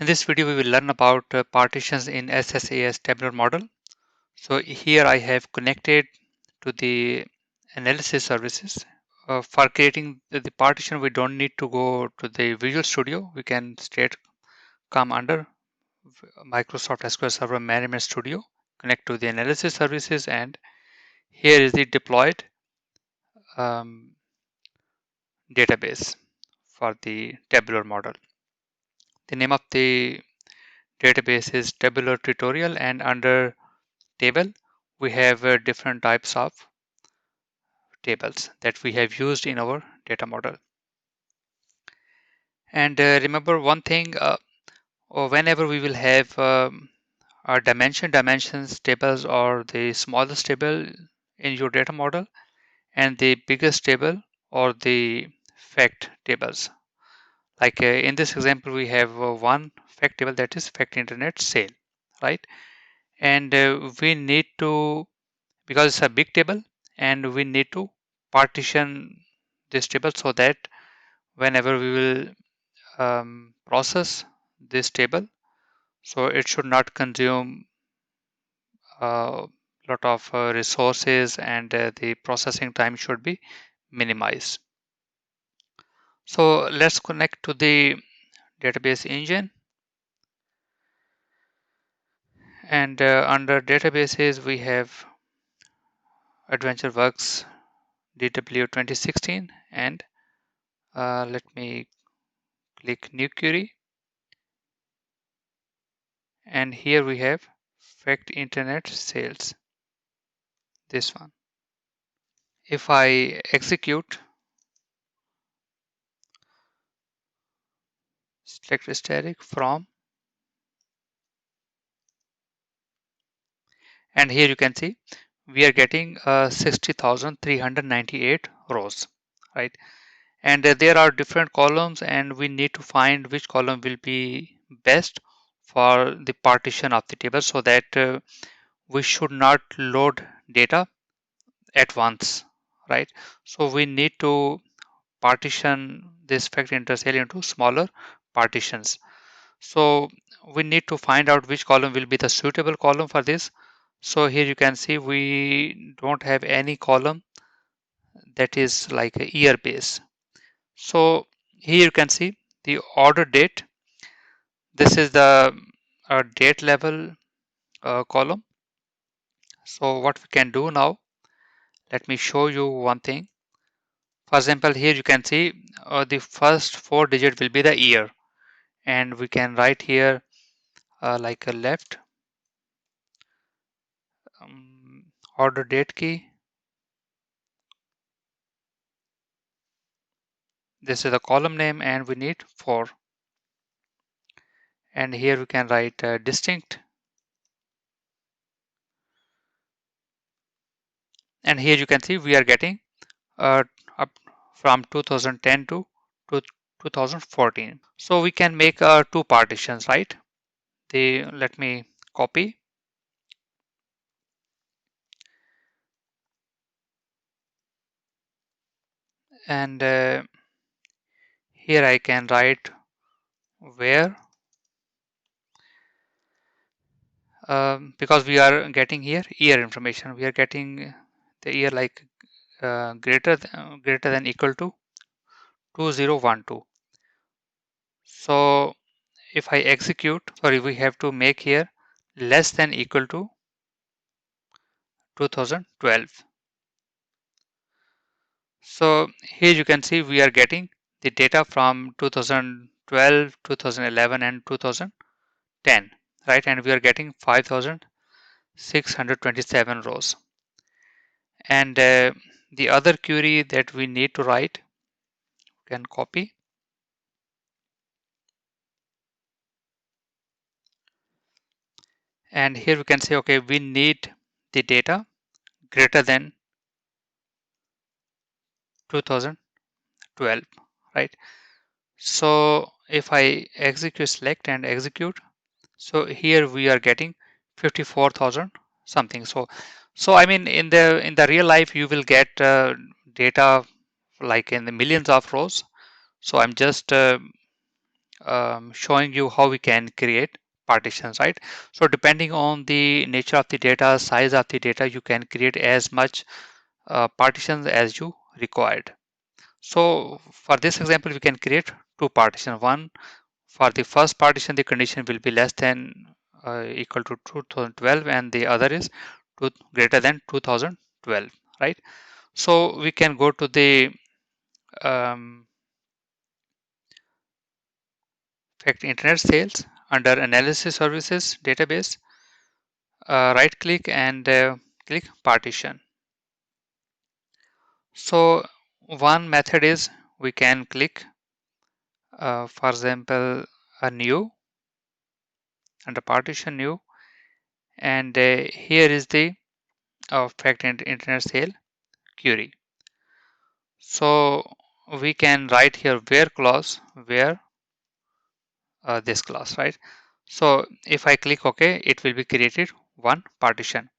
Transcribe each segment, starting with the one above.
In this video, we will learn about partitions in SSAS Tabular model. So here I have connected to the analysis services. For creating the partition, we don't need to go to the Visual Studio. We can straight come under Microsoft SQL Server Management Studio, connect to the analysis services, and here is the deployed um, database for the tabular model. The name of the database is Tabular Tutorial, and under table we have different types of tables that we have used in our data model. And remember one thing, whenever we will have our dimensions tables or the smallest table in your data model and the biggest table or the fact tables. Like in this example, we have one fact table, that is fact internet sale, right? And we need to, because it's a big table, and we need to partition this table so that whenever we will process this table, so it should not consume a lot of resources, and the processing time should be minimized. So let's connect to the database engine, and under databases we have AdventureWorks DW 2016, and let me click new query, and here we have fact internet sales, this one. If I execute, select static from, and here you can see we are getting 60,398 rows, right? And there are different columns, and we need to find which column will be best for the partition of the table, so that we should not load data at once, right? So we need to partition this fact intercell into smaller partitions. So we need to find out which column will be the suitable column for this. So here you can see we don't have any column that is like a year base. So here you can see the order date. This is the date level column. So what we can do now, let me show you one thing. For example, here you can see the first 4 digit will be the year, and we can write here like a left order date key. This is the column name, and we need 4. And here we can write distinct. And here you can see we are getting up from 2010 to 2014. So we can make 2 partitions, right? Let me copy, and here I can write where, because we are getting here year information. We are getting the year like greater than equal to 2012. So if I execute, sorry, we have to make here less than equal to 2012. So here you can see we are getting the data from 2012, 2011, and 2010, right? And we are getting 5,627 rows. And the other query that we need to write, you can copy. And here we can say, okay, we need the data greater than 2012, right? So if I execute, select and execute, so here we are getting 54,000 something. So I mean, in the real life you will get data like in the millions of rows. So I'm just showing you how we can create partitions, right? So depending on the nature of the data, size of the data, you can create as much partitions as you required. So for this example, we can create two partitions. One, for the first partition, the condition will be less than equal to 2012, and the other is greater than 2012, right? So we can go to the um, fact internet sales under analysis services database, right click and click partition. So one method is we can click, for example, a new under partition new, and here is the fact internet sale query. So we can write here where clause, where this class, right? So if I click OK, it will be created one partition.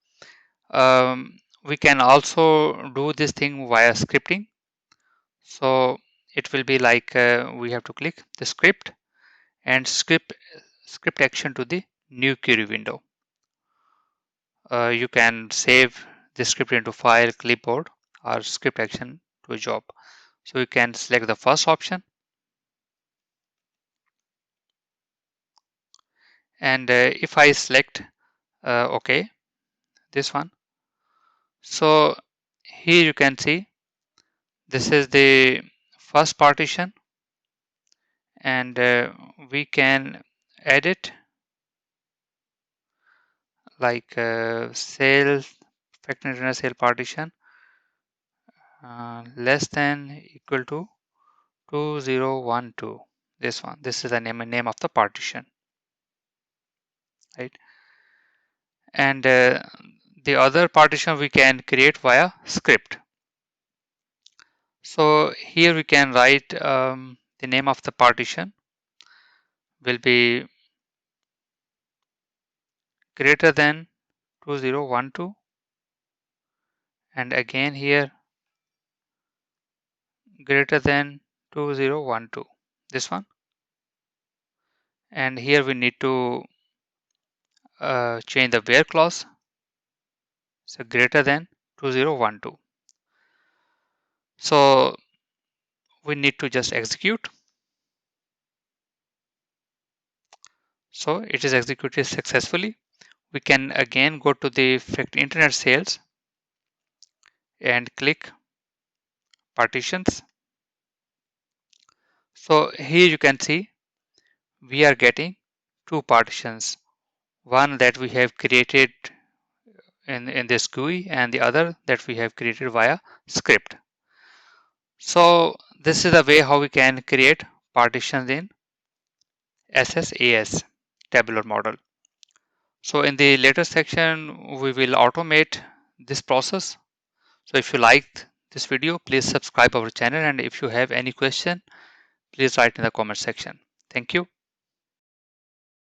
We can also do this thing via scripting. So it will be like we have to click the script and script action to the new query window. You can save the script into file, clipboard, or script action to a job. So you can select the first option, and if I select OK, this one, so here you can see this is the first partition, and we can edit like sale fact internet sale partition less than equal to 2012. This one, this is the name of the partition, right? And the other partition we can create via script. So here we can write the name of the partition will be greater than 2012, and again here greater than 2012, this one, and here we need to change the where clause, so greater than 2012. So we need to just execute. So it is executed successfully. We can again go to the fact internet sales and click partitions. So here you can see we are getting two partitions, one that we have created in this GUI and the other that we have created via script. So this is the way how we can create partitions in SSAS tabular model. So in the later section, we will automate this process. So if you liked this video, please subscribe our channel, and if you have any question, please write in the comment section. Thank you.